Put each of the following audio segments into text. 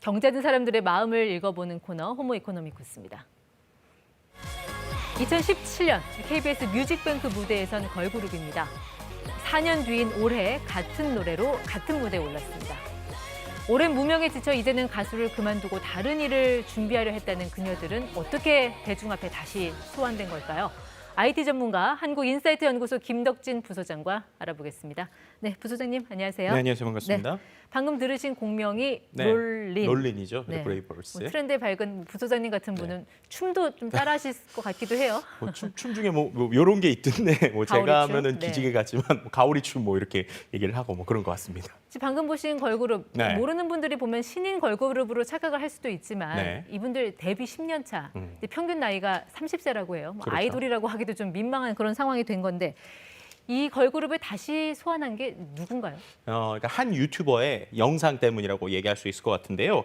경제하는 사람들의 마음을 읽어보는 코너 호모 이코노미쿠스입니다. 2017년 KBS 뮤직뱅크 무대에선 걸그룹입니다. 4년 뒤인 올해 같은 노래로 같은 무대에 올랐습니다. 오랜 무명에 지쳐 이제는 가수를 그만두고 다른 일을 준비하려 했다는 그녀들은 어떻게 대중 앞에 다시 소환된 걸까요? IT 전문가 한국인사이트 연구소 김덕진 부소장과 알아보겠습니다. 네, 부소장님 안녕하세요. 네, 안녕하세요. 반갑습니다. 네, 방금 들으신 공명이 네, 롤린. 롤린이죠. 네. 브레이브걸스. 뭐 트렌드에 밝은 부소장님 같은 분은 춤도 좀 따라하실 것 같기도 해요. 춤 중에 뭐 이런 게 있던데 뭐 제가 가오리춤? 하면은 네. 기지개 같지만 뭐 가오리춤 뭐 이렇게 얘기를 하고 뭐 그런 것 같습니다. 지금 방금 보신 걸그룹 네. 모르는 분들이 보면 신인 걸그룹으로 착각을 할 수도 있지만 네. 이분들 데뷔 10년 차, 근데 평균 나이가 30세라고 해요. 뭐 그렇죠. 아이돌이라고 하기도 좀 민망한 그런 상황이 된 건데 이 걸그룹을 다시 소환한 게 누군가요? 그러니까 한 유튜버의 영상 때문이라고 얘기할 수 있을 것 같은데요.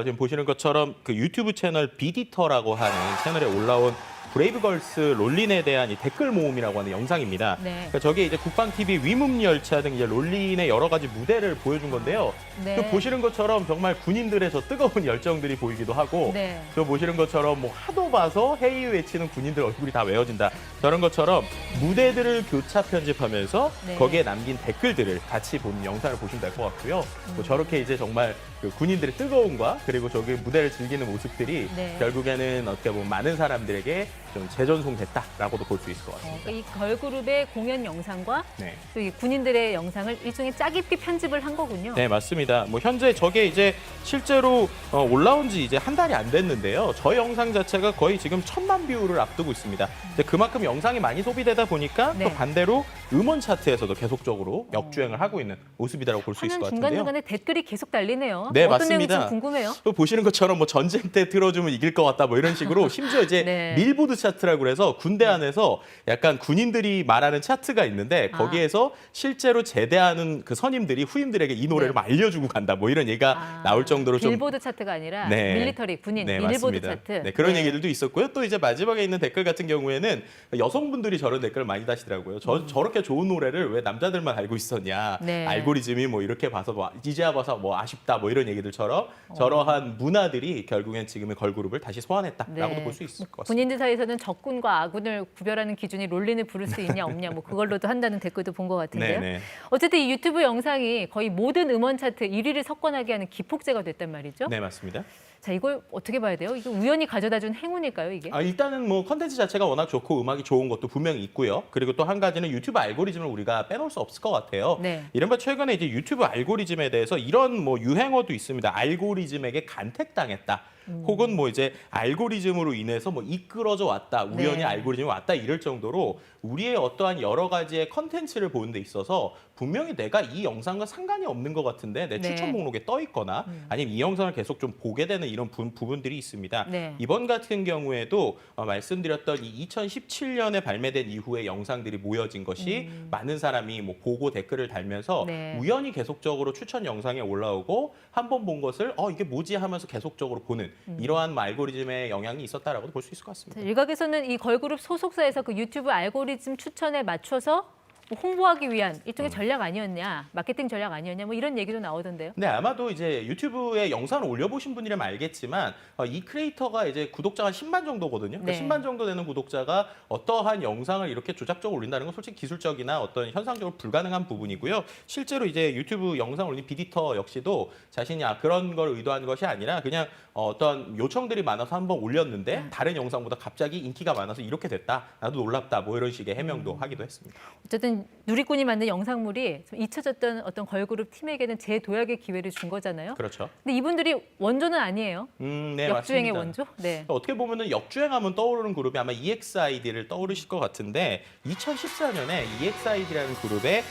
지금 보시는 것처럼 그 유튜브 채널 비디터라고 하는 채널에 올라온 브레이브걸스 롤린에 대한 이 댓글 모음이라고 하는 영상입니다. 네. 그러니까 저게 이제 국방TV 위문열차 등 이제 롤린의 여러 가지 무대를 보여준 건데요. 네. 그 보시는 것처럼 정말 군인들의 저 뜨거운 열정들이 보이기도 하고 네. 저 보시는 것처럼 뭐 하도 봐서 헤이 외치는 군인들 얼굴이 다 외워진다. 저런 것처럼 무대들을 교차 편집하면서 네. 거기에 남긴 댓글들을 같이 보는 영상을 보시면 될 것 같고요. 뭐 저렇게 이제 정말 그 군인들의 뜨거움과 그리고 저기 무대를 즐기는 모습들이 네. 결국에는 어떻게 보면 많은 사람들에게 좀 재전송됐다라고도 볼 수 있을 것 같습니다. 그러니까 이 걸그룹의 공연 영상과 네. 또 이 군인들의 영상을 일종의 짜깁기 편집을 한 거군요. 네, 맞습니다. 뭐 현재 저게 이제 실제로 올라온 지 이제 한 달이 안 됐는데요. 저 영상 자체가 거의 지금 1000만 뷰를 앞두고 있습니다. 근데 그만큼 영상이 많이 소비되다 보니까 네. 또 반대로 음원 차트에서도 계속적으로 역주행을 하고 있는 모습이라고 볼 수 있을 화면 것 같은데요. 중간중간에 댓글이 계속 달리네요. 네, 어떤 맞습니다. 내용인지 좀 궁금해요. 또 보시는 것처럼 뭐 전쟁 때 들어주면 이길 것 같다 뭐 이런 식으로 심지어 이제 네. 밀보드 차트라고 그래서 군대 안에서 약간 군인들이 말하는 차트가 있는데 거기에서 실제로 제대하는 그 선임들이 후임들에게 이 노래를 네. 막 알려주고 간다 뭐 이런 얘기가 나올 정도로 좀 빌보드 차트가 아니라 네. 밀리터리 군인 네, 빌보드 맞습니다. 차트. 네, 그런 네. 얘기들도 있었고요. 또 이제 마지막에 있는 댓글 같은 경우에는 여성분들이 저런 댓글을 많이 다시더라고요. 저렇게 좋은 노래를 왜 남자들만 알고 있었냐. 네. 알고리즘이 뭐 이렇게 봐서 뭐 이제야 봐서 뭐 아쉽다 뭐 이런 얘기들처럼 저러한 문화들이 결국엔 지금의 걸그룹을 다시 소환했다라고도 네. 볼 수 있을 것 같습니다. 군인들 사이에서는 적군과 아군을 구별하는 기준이 롤린을 부를 수 있냐 없냐 뭐 그걸로도 한다는 댓글도 본 것 같은데요. 네네. 어쨌든 이 유튜브 영상이 거의 모든 음원 차트 1위를 석권하게 하는 기폭제가 됐단 말이죠. 네, 맞습니다. 자, 이걸 어떻게 봐야 돼요? 이거 우연히 가져다준 행운일까요, 이게? 일단은 뭐 컨텐츠 자체가 워낙 좋고 음악이 좋은 것도 분명히 있고요. 그리고 또 한 가지는 유튜브 알고리즘을 우리가 빼놓을 수 없을 것 같아요. 네. 이른바 최근에 이제 유튜브 알고리즘에 대해서 이런 뭐 유행어도 있습니다. 알고리즘에게 간택당했다. 혹은 뭐 이제 알고리즘으로 인해서 뭐 이끌어져 왔다. 우연히 네. 알고리즘이 왔다 이럴 정도로 우리의 어떠한 여러 가지의 컨텐츠를 보는 데 있어서 분명히 내가 이 영상과 상관이 없는 것 같은데 내 네. 추천 목록에 떠 있거나 아니면 이 영상을 계속 좀 보게 되는 이런 부분들이 있습니다. 네. 이번 같은 경우에도 말씀드렸던 이 2017년에 발매된 이후에 영상들이 모여진 것이 많은 사람이 뭐 보고 댓글을 달면서 네. 우연히 계속적으로 추천 영상에 올라오고 한 번 본 것을 이게 뭐지 하면서 계속적으로 보는 이러한 알고리즘의 영향이 있었다라고 볼 수 있을 것 같습니다. 자, 일각에서는 이 걸그룹 소속사에서 그 유튜브 알고리즘 추천에 맞춰서 뭐 홍보하기 위한 일종의 전략 아니었냐, 마케팅 전략 아니었냐, 뭐 이런 얘기도 나오던데요. 네, 아마도 이제 유튜브에 영상을 올려보신 분이라면 알겠지만 이 크리에이터가 이제 구독자가 10만 정도거든요. 네. 10만 정도 되는 구독자가 어떠한 영상을 이렇게 조작적으로 올린다는 건 솔직히 기술적이나 어떤 현상적으로 불가능한 부분이고요. 실제로 이제 유튜브 영상을 올린 비디터 역시도 자신이 그런 걸 의도한 것이 아니라 그냥 어떤 요청들이 많아서 한번 올렸는데 다른 영상보다 갑자기 인기가 많아서 이렇게 됐다. 나도 놀랍다. 뭐 이런 식의 해명도 하기도 했습니다. 어쨌든 누리꾼이 만든 영상물이 좀 잊혀졌던 어떤 걸그룹 팀에게는 재도약의 기회를 준 거잖아요. 그렇죠. 근데 이분들이 원조는 아니에요. 네, 역주행의 맞습니다. 원조? 네. 어떻게 보면은 역주행하면 떠오르는 그룹이 아마 EXID를 떠오르실 것 같은데 2014년에 EXID라는 그룹의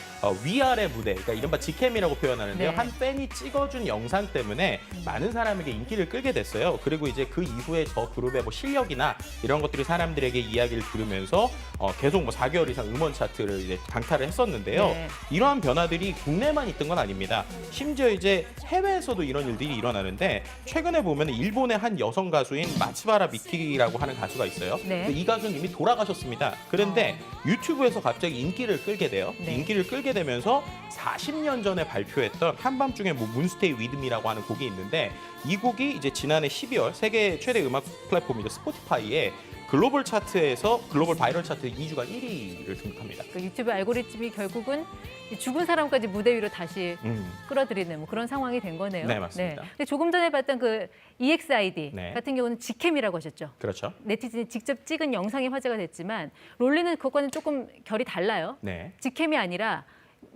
위아래 무대, 그러니까 이른바 직캠이라고 표현하는데요. 네. 한 팬이 찍어준 영상 때문에 많은 사람에게 인기를 끌게 됐어요. 그리고 이제 그 이후에 저 그룹의 뭐 실력이나 이런 것들이 사람들에게 이야기를 들으면서 계속 뭐 4개월 이상 음원 차트를 이제 강타를 했었는데요. 네. 이러한 변화들이 국내만 있던 건 아닙니다. 심지어 이제 해외에서도 이런 일들이 일어나는데 최근에 보면 일본의 한 여성 가수인 마츠바라 미키라고 하는 가수가 있어요. 네. 근데 이 가수는 이미 돌아가셨습니다. 그런데 유튜브에서 갑자기 인기를 끌게 돼요. 네. 인기를 끌게 되면서 40년 전에 발표했던 한밤중에 뭐 문스테이 위드미라고 하는 곡이 있는데 이 곡이 이제 지난해 12월 세계 최대 음악 플랫폼이죠 스포티파이에 글로벌 차트에서 글로벌 바이럴 차트 2주간 1위를 등극합니다. 그 유튜브 알고리즘이 결국은 이 죽은 사람까지 무대 위로 다시 끌어들이는 뭐 그런 상황이 된 거네요. 네, 맞습니다. 근데 조금 전에 봤던 그 EXID 네. 같은 경우는 직캠이라고 하셨죠. 그렇죠. 네티즌이 직접 찍은 영상이 화제가 됐지만 롤리는 그것과는 조금 결이 달라요. 네. 직캠이 아니라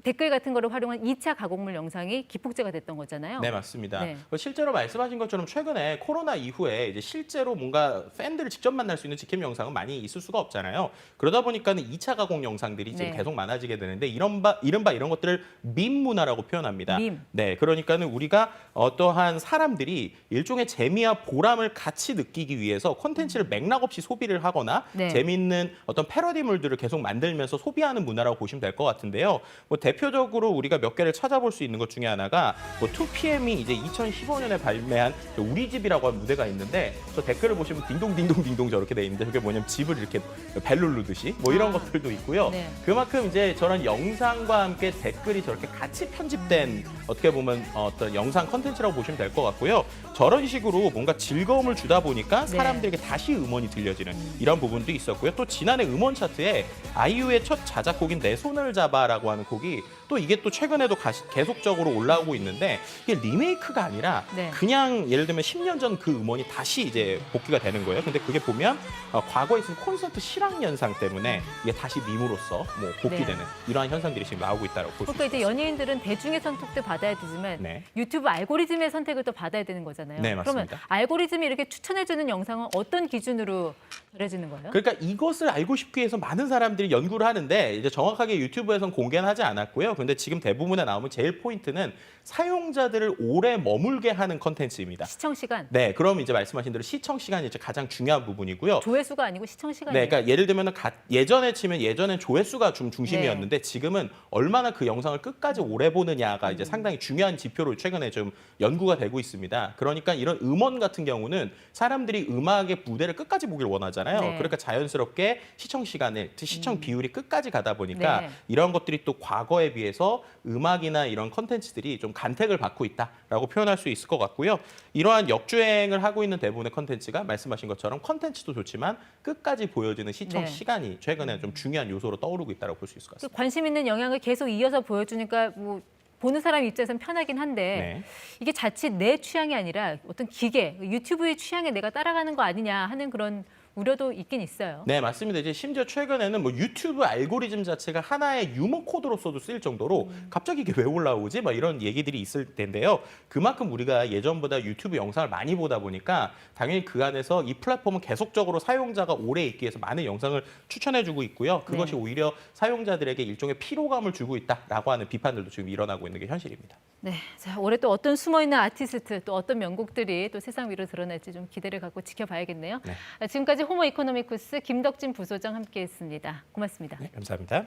댓글 같은 거를 활용한 2차 가공물 영상이 기폭제가 됐던 거잖아요. 네, 맞습니다. 네. 실제로 말씀하신 것처럼 최근에 코로나 이후에 이제 실제로 뭔가 팬들을 직접 만날 수 있는 직캠 영상은 많이 있을 수가 없잖아요. 그러다 보니까는 2차 가공 영상들이 지금 네. 계속 많아지게 되는데 이른바 이런 것들을 밈 문화라고 표현합니다. 밈. 네, 그러니까는 우리가 어떠한 사람들이 일종의 재미와 보람을 같이 느끼기 위해서 콘텐츠를 맥락 없이 소비를 하거나 네. 재미있는 어떤 패러디물들을 계속 만들면서 소비하는 문화라고 보시면 될 것 같은데요. 뭐 대표적으로 우리가 몇 개를 찾아볼 수 있는 것 중에 하나가 뭐 2PM이 이제 2015년에 발매한 우리 집이라고 하는 무대가 있는데 저 댓글을 보시면 딩동딩동딩동 저렇게 돼 있는데 저게 뭐냐면 집을 이렇게 벨 누르듯이 뭐 이런 것들도 있고요. 네. 그만큼 이제 저런 영상과 함께 댓글이 저렇게 같이 편집된 어떻게 보면 어떤 영상 컨텐츠라고 보시면 될 것 같고요. 저런 식으로 뭔가 즐거움을 주다 보니까 네. 사람들에게 다시 음원이 들려지는 이런 부분도 있었고요. 또 지난해 음원 차트에 아이유의 첫 자작곡인 내 손을 잡아라고 하는 곡이 또 이게 또 최근에도 계속적으로 올라오고 있는데 이게 리메이크가 아니라 네. 그냥 예를 들면 10년 전 그 음원이 다시 이제 복귀가 되는 거예요. 근데 그게 보면 과거에 있은 콘서트 실황 현상 때문에 이게 다시 밈으로서 뭐 복귀되는 네. 이러한 현상들이 지금 나오고 있다고 볼 수 그러니까 있습니다. 이제 연예인들은 대중의 선택도 받아야 되지만 네. 유튜브 알고리즘의 선택을 또 받아야 되는 거잖아요. 네, 그러면 맞습니다. 알고리즘이 이렇게 추천해주는 영상은 어떤 기준으로 잘해주는 거예요? 그러니까 이것을 알고 싶기 위해서 많은 사람들이 연구를 하는데 이제 정확하게 유튜브에서는 공개는 하지 않았고요. 근데 지금 대부분에 나오면 제일 포인트는 사용자들을 오래 머물게 하는 컨텐츠입니다. 시청 시간. 네, 그럼 이제 말씀하신 대로 시청 시간이 이제 가장 중요한 부분이고요. 조회수가 아니고 시청 시간이에요. 네, 그러니까 예를 들면 예전에 치면 예전엔 조회수가 좀 중심이었는데 지금은 얼마나 그 영상을 끝까지 오래 보느냐가 이제 상당히 중요한 지표로 최근에 좀 연구가 되고 있습니다. 그러니까 이런 음원 같은 경우는 사람들이 음악의 무대를 끝까지 보길 원하잖아요. 네. 그러니까 자연스럽게 시청 시간을, 시청 비율이 끝까지 가다 보니까 네. 이런 것들이 또 과거에 비해서 음악이나 이런 컨텐츠들이 좀 간택을 받고 있다라고 표현할 수 있을 것 같고요. 이러한 역주행을 하고 있는 대부분의 컨텐츠가 말씀하신 것처럼 컨텐츠도 좋지만 끝까지 보여주는 시청 네. 시간이 최근에 좀 중요한 요소로 떠오르고 있다고 볼 수 있을 것 같습니다. 관심 있는 영향을 계속 이어서 보여주니까 뭐 보는 사람 입장에서는 편하긴 한데 네. 이게 자칫 내 취향이 아니라 어떤 기계, 유튜브의 취향에 내가 따라가는 거 아니냐 하는 그런 우려도 있긴 있어요. 네, 맞습니다. 이제 심지어 최근에는 뭐 유튜브 알고리즘 자체가 하나의 유머 코드로서도 쓰일 정도로 갑자기 이게 왜 올라오지? 막 이런 얘기들이 있을 텐데요. 그만큼 우리가 예전보다 유튜브 영상을 많이 보다 보니까 당연히 그 안에서 이 플랫폼은 계속적으로 사용자가 오래 있기 위해서 많은 영상을 추천해주고 있고요. 그것이 네. 오히려 사용자들에게 일종의 피로감을 주고 있다라고 하는 비판들도 지금 일어나고 있는 게 현실입니다. 네, 자 올해 또 어떤 숨어있는 아티스트 또 어떤 명곡들이 또 세상 위로 드러날지 좀 기대를 갖고 지켜봐야겠네요. 네. 지금까지 호모 이코노미쿠스 김덕진 부소장 함께했습니다. 고맙습니다. 네, 감사합니다.